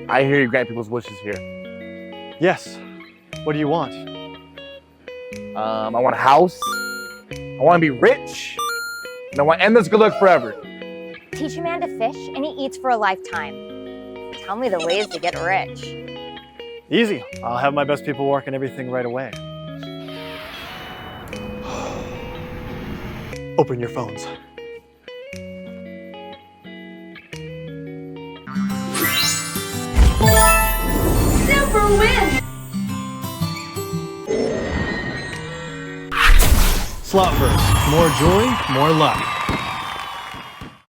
I hear you grant people's wishes here. Yes. What do you want? I want a house. I want to be rich. And I want endless good luck forever. Teach a man to fish and he eats for a lifetime. Tell me the ways to get rich. Easy. I'll have my best people working everything right away. Open your phones. Super win! SLOTVERSE. More joy, more luck.